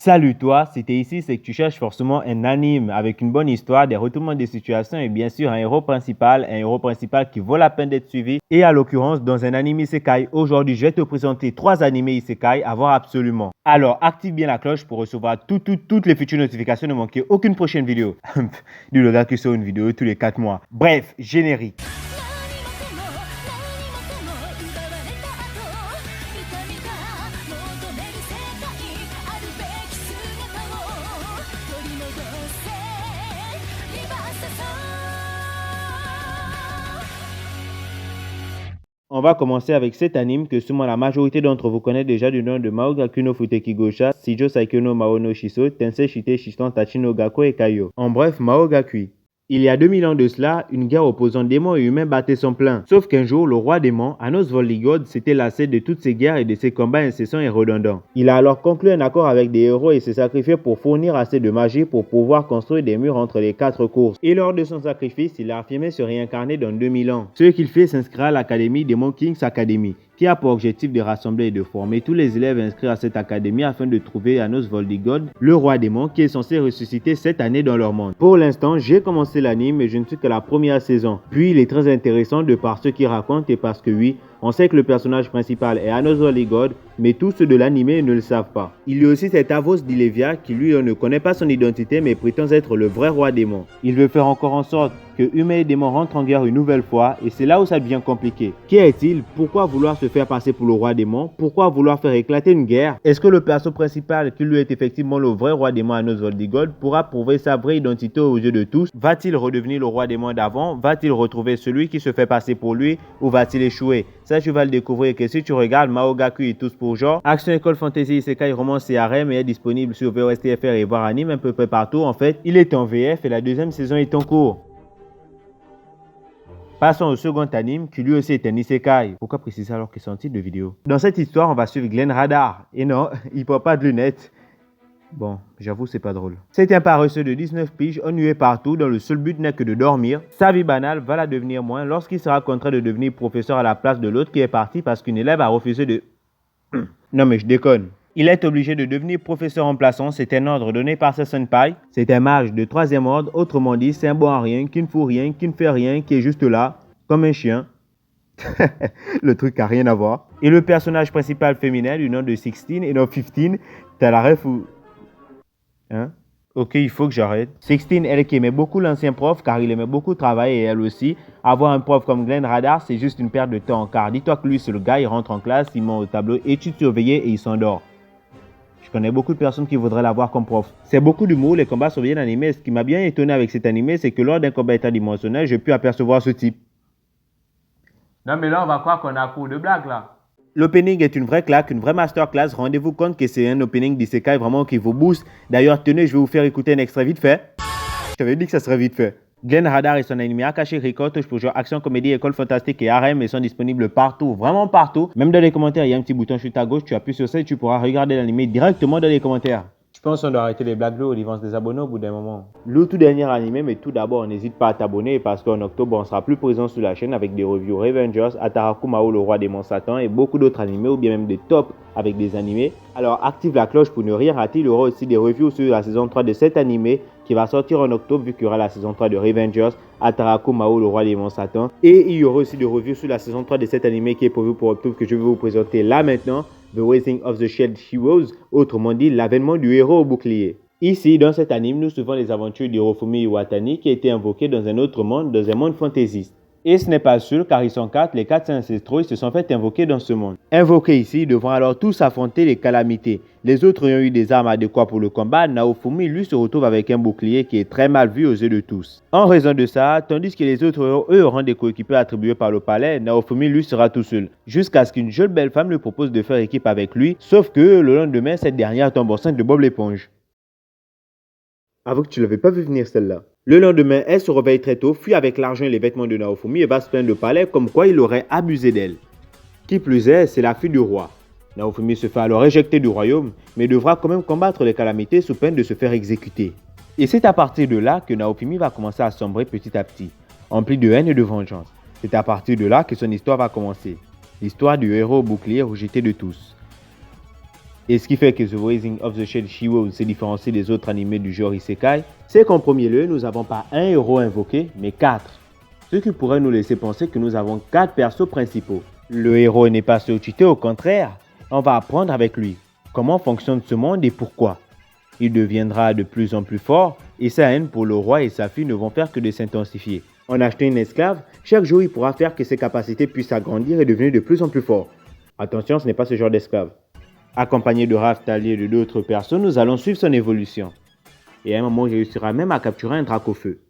Salut toi, si t'es ici, c'est que tu cherches forcément un anime avec une bonne histoire, des retournements de situation et bien sûr un héros principal qui vaut la peine d'être suivi. Et à l'occurrence, dans un anime Isekai, aujourd'hui je vais te présenter 3 animés Isekai à voir absolument. Alors active bien la cloche pour recevoir toutes les futures notifications, ne manquer aucune prochaine vidéo. Du le gars qui sort une vidéo tous les 4 mois. Bref, générique. On va commencer avec cet anime que sûrement la majorité d'entre vous connaît déjà du nom de Maogaku no Futeki Gosha, Shijo Saikyo no Mao no Shiso, Tensei Shite Shiston Tachi no Gakko et Kaio. En bref, Maogaku. Il y a 2000 ans de cela, une guerre opposant démons et humains battait son plein. Sauf qu'un jour, le roi démon, Anos Voldigod, s'était lassé de toutes ces guerres et de ces combats incessants et redondants. Il a alors conclu un accord avec des héros et s'est sacrifié pour fournir assez de magie pour pouvoir construire des murs entre les 4 courses. Et lors de son sacrifice, il a affirmé se réincarner dans 2000 ans. Ce qu'il fait s'inscrire à l'académie Demon King's Academy, qui a pour objectif de rassembler et de former tous les élèves inscrits à cette académie afin de trouver Anos Voldigod, le roi démon qui est censé ressusciter cette année dans leur monde. Pour l'instant, j'ai commencé l'anime et je ne suis que la première saison. Puis il est très intéressant de par ce qu'il raconte et parce que oui, on sait que le personnage principal est Anos Voldigod, mais tous ceux de l'anime ne le savent pas. Il y a aussi cet Avos d'Ilevia qui lui on ne connaît pas son identité mais prétend être le vrai roi démon. Il veut faire encore en sorte que humains et démons rentrent en guerre une nouvelle fois et c'est là où ça devient compliqué. Qui est-il? Pourquoi vouloir se faire passer pour le roi démon? Pourquoi vouloir faire éclater une guerre? Est-ce que le perso principal qui lui est effectivement le vrai roi démon Anos Voldigod pourra prouver sa vraie identité aux yeux de tous? Va-t-il redevenir le roi démon d'avant? Va-t-il retrouver celui qui se fait passer pour lui ou va-t-il échouer? Ça tu vas le découvrir que si tu regardes Maogaku et tous pour genre, Action École Fantasy Isekai Romance et Harem est disponible sur VOSTFR et voir anime un peu près partout. En fait, il est en VF et la deuxième saison est en cours. Passons au second anime qui lui aussi est un isekai. Pourquoi préciser alors qu'il est en titre de vidéo? Dans cette histoire, on va suivre Glenn Radar. Et non, il porte pas de lunettes. Bon, j'avoue, c'est pas drôle. C'est un paresseux de 19 piges, ennuyé partout, dont le seul but n'est que de dormir. Sa vie banale va la devenir moins lorsqu'il sera contraint de devenir professeur à la place de l'autre qui est parti parce qu'une élève a refusé de... Non mais je déconne. Il est obligé de devenir professeur remplaçant, c'est un ordre donné par sa senpai. C'est un mage de 3e ordre, autrement dit, c'est un bon à rien, qui ne fout rien, qui ne fait rien, qui est juste là, comme un chien. Le truc a rien à voir. Et le personnage principal féminin du nom de 16 et non 15, t'as la ref ou... Hein? Ok, il faut que j'arrête. 16, elle qui aimait beaucoup l'ancien prof car il aimait beaucoup travailler et elle aussi. Avoir un prof comme Glenn Radar, c'est juste une perte de temps car dis-toi que lui c'est le gars, il rentre en classe, il monte au tableau, études surveillées et il s'endort. Je connais beaucoup de personnes qui voudraient l'avoir comme prof. C'est beaucoup d'humour, les combats sont bien animés. Ce qui m'a bien étonné avec cet animé, c'est que lors d'un combat interdimensionnel, j'ai pu apercevoir ce type. Non mais là on va croire qu'on a cours de blague là. L'opening est une vraie claque, une vraie masterclass. Rendez-vous compte que c'est un opening d'Isekai vraiment qui vous booste. D'ailleurs, tenez, je vais vous faire écouter un extrait vite fait. Je t'avais dit que ça serait vite fait. Glenn Radar et son anime Akashi Record touchent pour genre action, comédie, école fantastique et harem et sont disponibles partout, vraiment partout. Même dans les commentaires, il y a un petit bouton chute à gauche, tu appuies sur ça et tu pourras regarder l'anime directement dans les commentaires. Je pense qu'on doit arrêter les blagues lourdes, ils vont se désabonner au bout d'un moment. Le tout dernier animé, mais tout d'abord, n'hésite pas à t'abonner parce qu'en octobre, on sera plus présent sur la chaîne avec des reviews Revengers, Ataraku Mao, le roi démon Satan et beaucoup d'autres animés ou bien même des tops avec des animés. Alors active la cloche pour ne rien rater. Il y aura aussi des reviews sur la saison 3 de cet animé qui va sortir en octobre vu qu'il y aura la saison 3 de Revengers, Ataraku Mao, le roi démon Satan. Et il y aura aussi des reviews sur la saison 3 de cet animé qui est prévu pour octobre que je vais vous présenter là maintenant. The Rising of the Shield Heroes, autrement dit l'avènement du héros au bouclier. Ici, dans cet anime, nous suivons les aventures d'Hirofumi Iwatani qui a été invoqué dans un autre monde, dans un monde fantaisiste. Et ce n'est pas seul car ils sont 4, les 4 ancestraux, ils se sont fait invoquer dans ce monde. Invoqués ici, ils devront alors tous affronter les calamités. Les autres ayant eu des armes adéquates pour le combat, Naofumi lui se retrouve avec un bouclier qui est très mal vu aux yeux de tous. En raison de ça, tandis que les autres eux auront des coéquipiers attribués par le palais, Naofumi lui sera tout seul. Jusqu'à ce qu'une jeune belle femme lui propose de faire équipe avec lui, sauf que le lendemain, cette dernière tombe enceinte de Bob l'éponge. Avoue que tu l'avais pas vu venir celle-là. Le lendemain, elle se réveille très tôt, fuit avec l'argent et les vêtements de Naofumi et va se plaindre au palais comme quoi il aurait abusé d'elle. Qui plus est, c'est la fille du roi. Naofumi se fait alors éjecter du royaume, mais devra quand même combattre les calamités sous peine de se faire exécuter. Et c'est à partir de là que Naofumi va commencer à sombrer petit à petit, empli de haine et de vengeance. C'est à partir de là que son histoire va commencer. L'histoire du héros au bouclier rejeté de tous. Et ce qui fait que The Rising of the Shield Hero se différencie des autres animés du genre Isekai, c'est qu'en premier lieu, nous n'avons pas un héros invoqué, mais 4. Ce qui pourrait nous laisser penser que nous avons 4 persos principaux. Le héros n'est pas surcheaté, au contraire, on va apprendre avec lui comment fonctionne ce monde et pourquoi. Il deviendra de plus en plus fort et sa haine pour le roi et sa fille ne vont faire que de s'intensifier. En achetant une esclave, chaque jour il pourra faire que ses capacités puissent s'agrandir et devenir de plus en plus fort. Attention, ce n'est pas ce genre d'esclave. Accompagné de Raphtalia et de d'autres personnes, nous allons suivre son évolution. Et à un moment, il réussira même à capturer un drac au feu.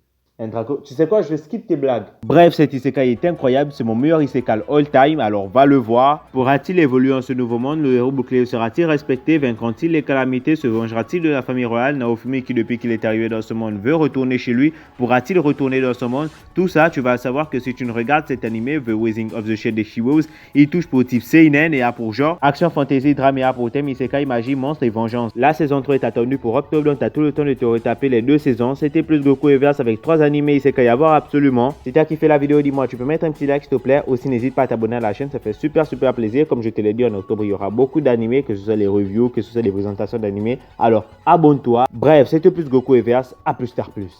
Un draco. Tu sais quoi, je vais skip tes blagues. Bref, cet isekai est incroyable, c'est mon meilleur isekai all time, alors va le voir. Pourra-t-il évoluer en ce nouveau monde? Le héros bouclier sera-t-il respecté? Vaincra-t-il les calamités? Se vengera-t-il de la famille royale? Naofumi qui depuis qu'il est arrivé dans ce monde veut retourner chez lui, pourra-t-il retourner dans ce monde? Tout ça, tu vas savoir que si tu ne regardes cet animé, The Rising of the Shield Heroes, il touche pour type seinen et a pour genre action, fantasy, drame et a pour thème isekai, magie, monstre et vengeance. La saison 3 est attendue pour octobre, donc t'as tout le temps de te retaper les 2 saisons. C'était plus Goku Everse avec 3 animés isekai à voir absolument. Si tu as kiffé la vidéo, dis-moi, tu peux mettre un petit like s'il te plaît. Aussi, n'hésite pas à t'abonner à la chaîne, ça fait super plaisir. Comme je te l'ai dit, en octobre, il y aura beaucoup d'animés, que ce soit les reviews, que ce soit les présentations d'animés. Alors, abonne-toi. Bref, c'était plus Goku Everse, à plus tard plus.